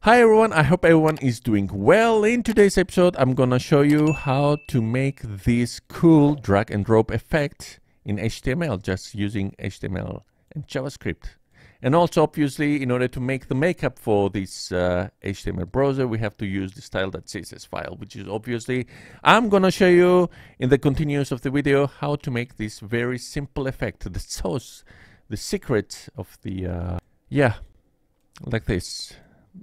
Hi everyone, I hope everyone is doing well. In today's episode, I'm gonna show you how to make this cool drag and drop effect in HTML, just using HTML and JavaScript. And also, obviously, in order to make the makeup for this HTML browser, we have to use the style.css file, which is obviously, I'm gonna show you in the continuous of the video how to make this very simple effect, the source, the secret of the, like this.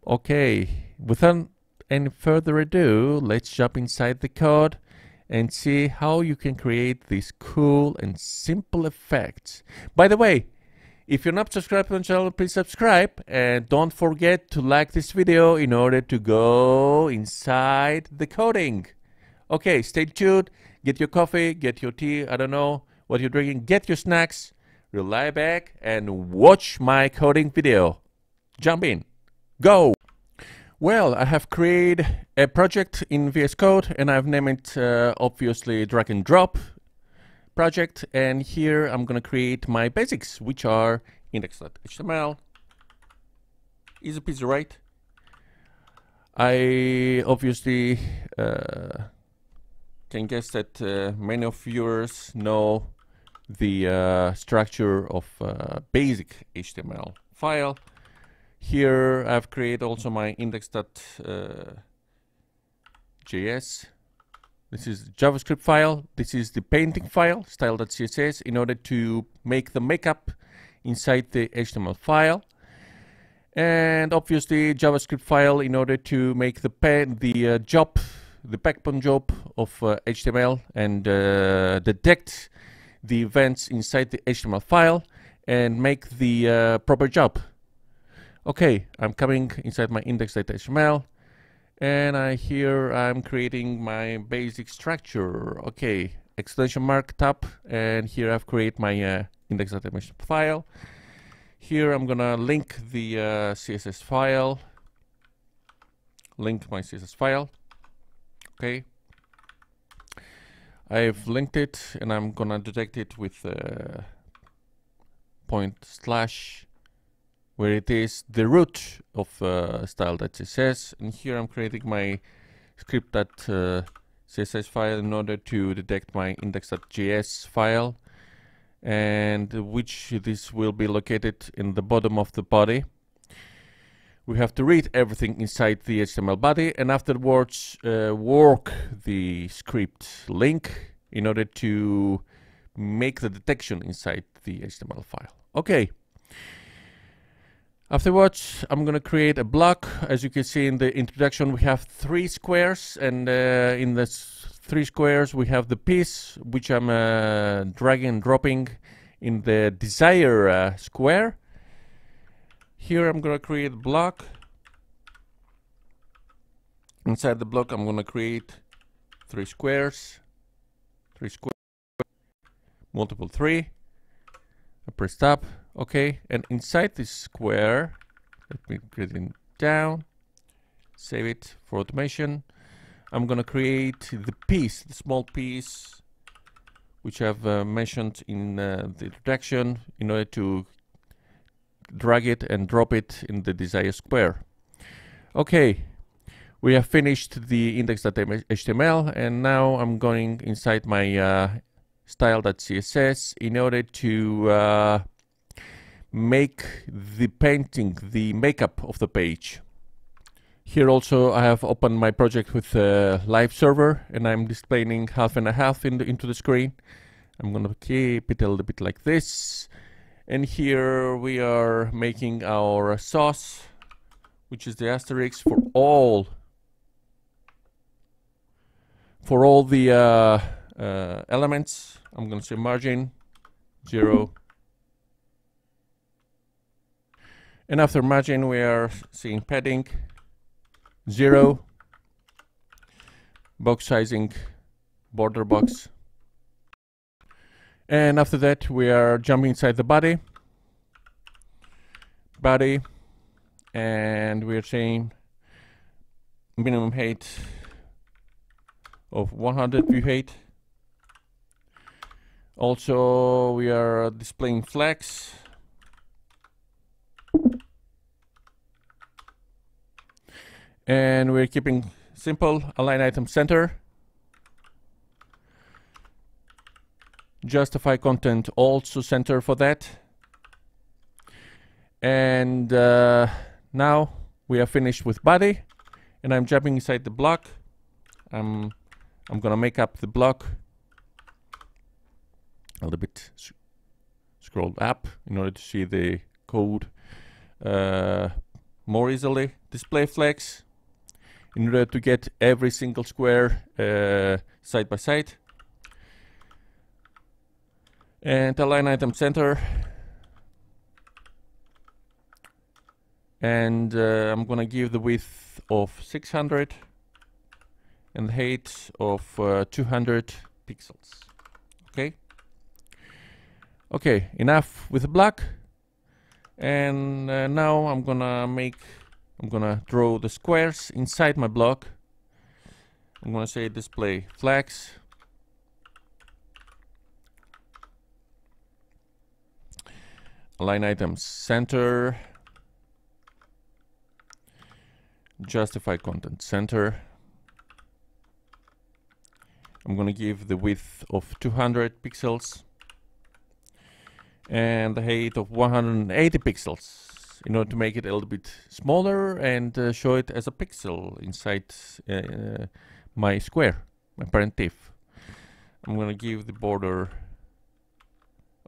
Okay, without any further ado, let's jump inside the code and see how you can create these cool and simple effects. By the way, if you're not subscribed to the channel, please subscribe and don't forget to like this video in order to go inside the coding. Okay, stay tuned, get your coffee, get your tea, I don't know what you're drinking, get your snacks, lie back and watch my coding video. Jump in. Go! Well, I have created a project in VS Code and I've named it obviously drag and drop project, and here I'm gonna create my basics, which are index.html. Easy peasy, right? I obviously can guess that many of viewers know the structure of basic HTML file. Here I've created also my index.js. This is JavaScript file. This is the painting file, style.css, in order to make the makeup inside the HTML file. And obviously JavaScript file in order to make the backbone job of HTML and detect the events inside the HTML file and make the proper job. Okay, I'm coming inside my index.html and here I'm creating my basic structure. Okay, exclamation mark tab, and here I've created my index.html file. Here I'm gonna link the CSS file. Link my CSS file. Okay, I've linked it and I'm gonna detect it with /, where it is the root of style.css, and here I'm creating my script.css file in order to detect my index.js file, and which this will be located in the bottom of the body. We have to read everything inside the HTML body and afterwards work the script link in order to make the detection inside the HTML file. Okay. Afterwards, I'm going to create a block. As you can see in the introduction, we have 3 squares, and in the 3 squares we have the piece, which I'm dragging and dropping in the desired square. Here I'm going to create a block. Inside the block I'm going to create 3 squares, multiple 3. I press tab. Okay, and inside this square, let me get it down, save it for automation. I'm gonna create the piece, the small piece, which I've mentioned in the introduction, in order to drag it and drop it in the desired square. Okay, we have finished the index.html, and now I'm going inside my style.css in order to make the painting, the makeup of the page. Here also I have opened my project with a live server and I'm displaying half and a half into the screen. I'm gonna keep it a little bit like this, and here we are making our sauce, which is the asterisk for all the elements. I'm gonna say margin 0. And after margin, we are seeing padding 0, box sizing, border box. And after that, we are jumping inside the body, and we are saying minimum height of 100 view height. Also, we are displaying flags. And we're keeping simple. Align item center. Justify content also center for that. And now we are finished with body, and I'm jumping inside the block. I'm gonna make up the block a little bit, scroll up in order to see the code more easily. Display flex in order to get every single square side by side. And align item center. And I'm gonna give the width of 600 and the height of 200 pixels. Okay. Okay, enough with the block. And now I'm gonna draw the squares inside my block. I'm gonna say display flex. Align items center. Justify content center. I'm gonna give the width of 200 pixels and the height of 180 pixels in order to make it a little bit smaller and show it as a pixel inside my square, my parent div. I'm gonna give the border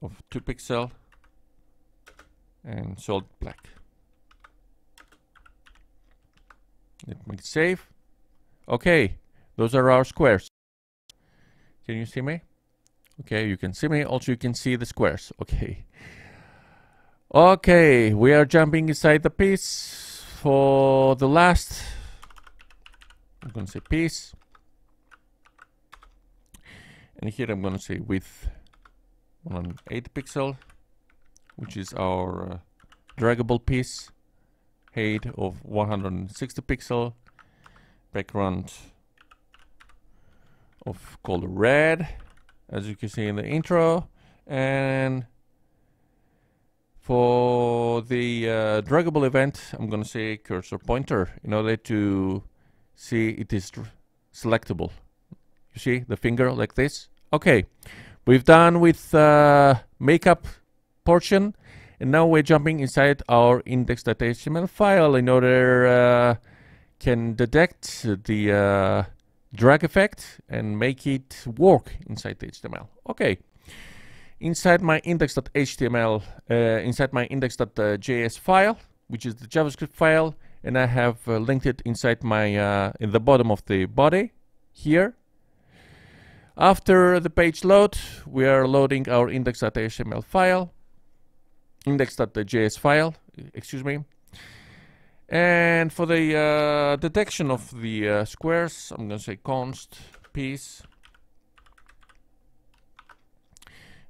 of 2 pixels and solid black. Let me save. Okay, those are our squares. Can you see me? Okay, you can see me. Also, you can see the squares. Okay. Okay, we are jumping inside the piece for the last. I'm gonna say piece. And here I'm gonna say width 180 pixel, which is our draggable piece. Height of 160 pixel, background of color red, as you can see in the intro, and for the draggable event, I'm gonna say cursor pointer in order to see it is selectable. You see the finger like this? Okay, we've done with makeup portion. And now we're jumping inside our index.html file in order can detect the drag effect and make it work inside the HTML. Okay, inside my index.html, inside my index.js file, which is the JavaScript file, and I have linked it inside my in the bottom of the body here. After the page load, we are loading our index.html file. Index.js file, excuse me. And for the detection of the squares, I'm gonna say const piece,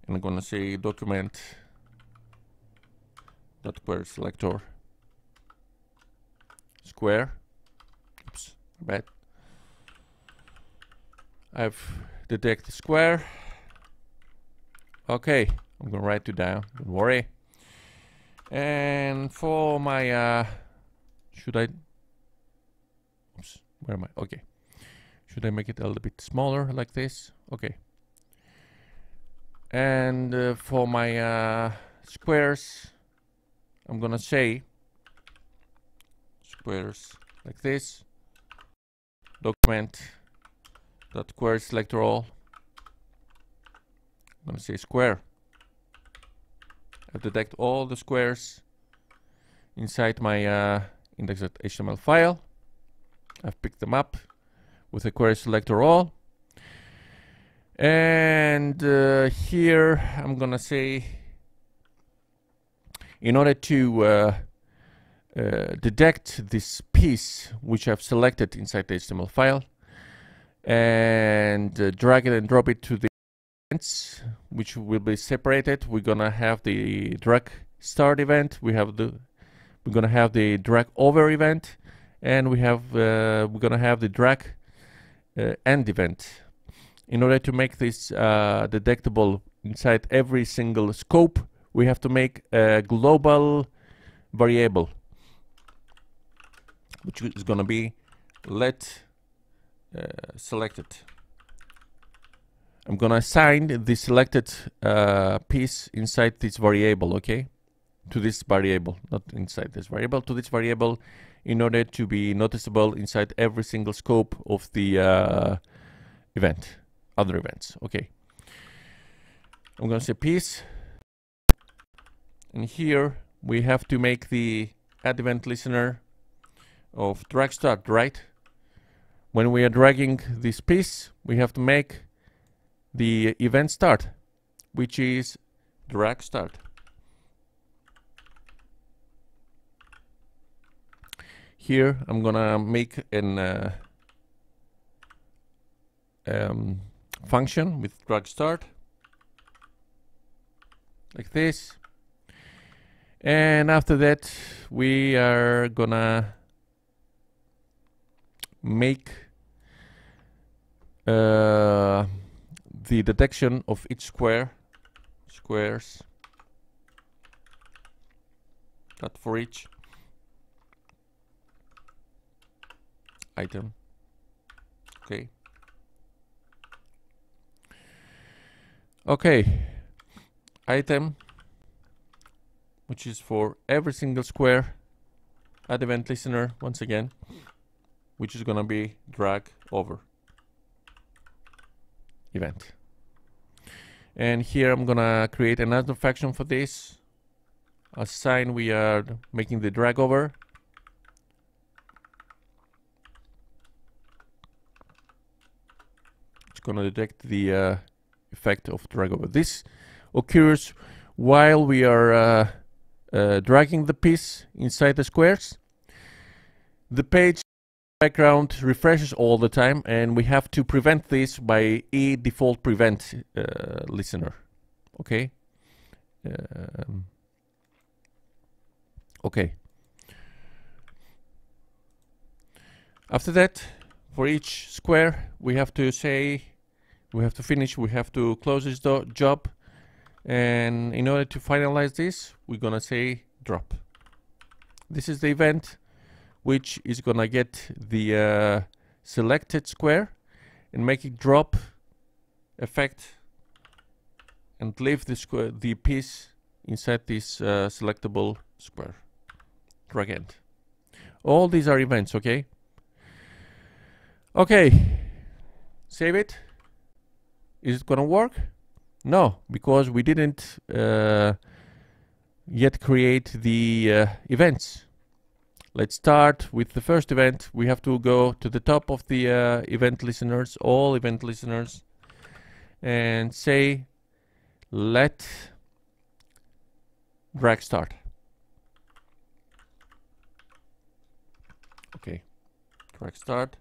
and I'm gonna say document dot query selector square. Oops, bad. I've detected square. Okay, I'm gonna write it down. Don't worry. And for my should I, oops, where am I? Okay, should I make it a little bit smaller like this? Okay. And for my squares, I'm gonna say squares like this, document dot query selector all. I'm gonna say square. I detect all the squares inside my index.html file. I've picked them up with the query selector all. And here I'm gonna say, in order to detect this piece which I've selected inside the HTML file and drag it and drop it to the events, which will be separated. We're gonna have the drag start event, we're gonna have the drag over event, and we're gonna have the drag end event. In order to make this detectable inside every single scope, we have to make a global variable, which is gonna be let selected. I'm gonna assign the selected piece inside this variable, okay? To this variable, not inside this variable, to this variable, in order to be noticeable inside every single scope of the event, other events, okay? I'm gonna say piece, and here we have to make the add event listener of drag start, right? When we are dragging this piece, we have to make the event start, which is drag start. Here I'm gonna make an function with drag start like this, and after that we are gonna make the detection of each squares, not for each item, okay. Item, which is for every single square, add event listener once again, which is gonna be drag over event. And here I'm gonna create another function for this. Assign, we are making the drag over. It's gonna detect the effect of drag over. This occurs while we are dragging the piece inside the squares. The page background refreshes all the time, and we have to prevent this by default prevent listener, okay? Okay. After that, for each square, we have to say, we have to finish, we have to close this job, and in order to finalize this, we're gonna say drop. This is the event which is gonna get the selected square and make it drop effect and leave the piece inside this selectable square. Drag end. All these are events, okay? Okay, save it. Is it gonna work? No, because we didn't yet create the events. Let's start with the first event. We have to go to the top of the event listeners, all event listeners, and say let drag start. Okay, drag start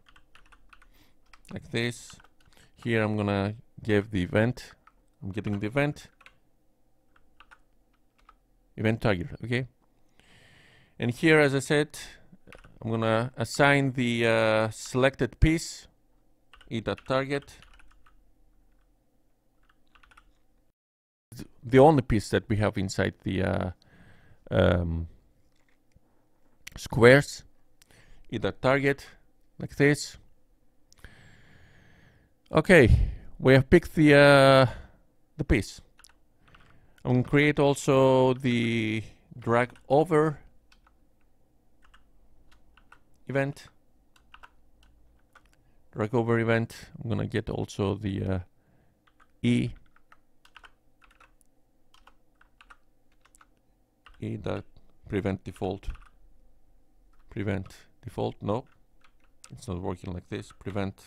like this. Here I'm gonna give the event. I'm getting the event target, okay? And here, as I said, I'm gonna assign the selected piece e.target, the only piece that we have inside the squares, e.target, like this. Okay, we have picked the piece. I'm gonna create also the drag over event. Drag over event. I'm gonna get also the dot prevent default. Prevent default. No, it's not working like this. Prevent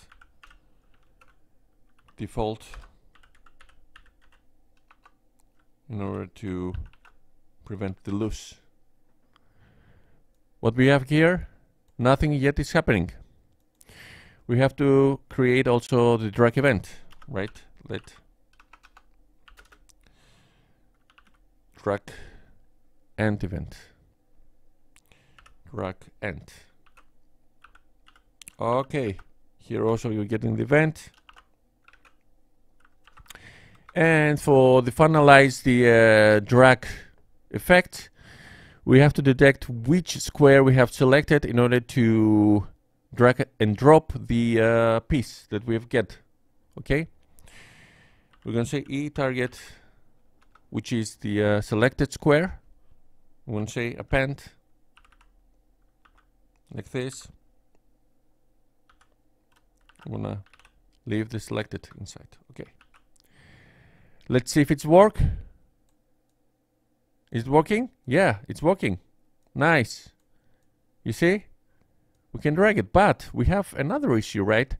default, in order to prevent the loose. What we have here, nothing yet is happening. We have to create also the drag event, right? Let drag end event. Drag end. Okay, here also you're getting the event. And for the finalize the drag effect, we have to detect which square we have selected in order to drag and drop the piece that we've get. Okay, we're going to say E target, which is the selected square. We're going to say append like this. I'm going to leave the selected inside. Okay, let's see if it's work. Is it working? Yeah, it's working. Nice. You see? We can drag it, but we have another issue, right?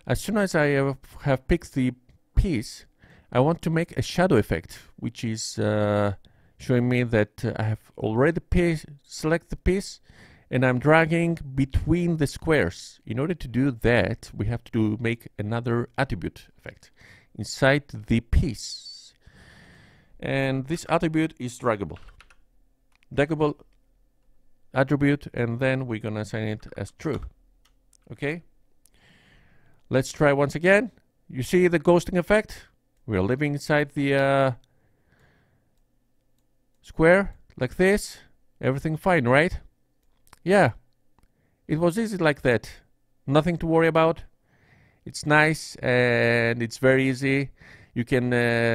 As soon as I have picked the piece, I want to make a shadow effect, which is showing me that I have already select the piece and I'm dragging between the squares. In order to do that, we have to make another attribute effect inside the piece. And this attribute is draggable. Draggable attribute, and then we're gonna assign it as true. Okay, let's try once again. You see the ghosting effect? We're living inside the square like this. Everything fine, right? Yeah, it was easy like that. Nothing to worry about. It's nice and it's very easy. You can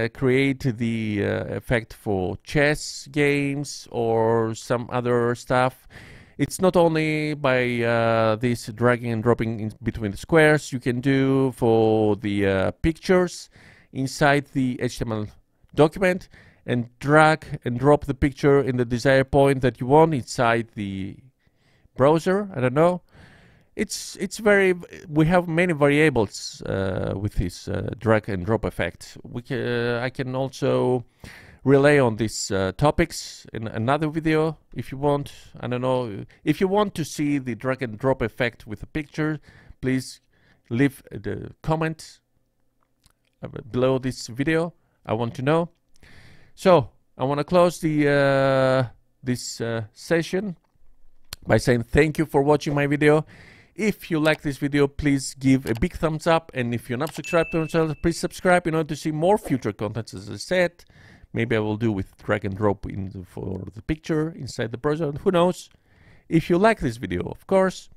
create the effect for chess games or some other stuff. It's not only by this dragging and dropping in between the squares. You can do for the pictures inside the HTML document and drag and drop the picture in the desired point that you want inside the browser. I don't know. It's very, we have many variables with this drag and drop effect. I can also relay on these topics in another video if you want. I don't know, if you want to see the drag and drop effect with a picture, please leave the comment below this video. I want to know. So I want to close the this session by saying thank you for watching my video. If you like this video, please give a big thumbs up, and if you're not subscribed to our channel, please subscribe in order to see more future contents. As I said, maybe I will do with drag and drop for the picture inside the browser, who knows. If you like this video, of course.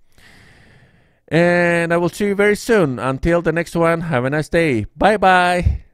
And I will see you very soon. Until the next one, have a nice day. Bye bye.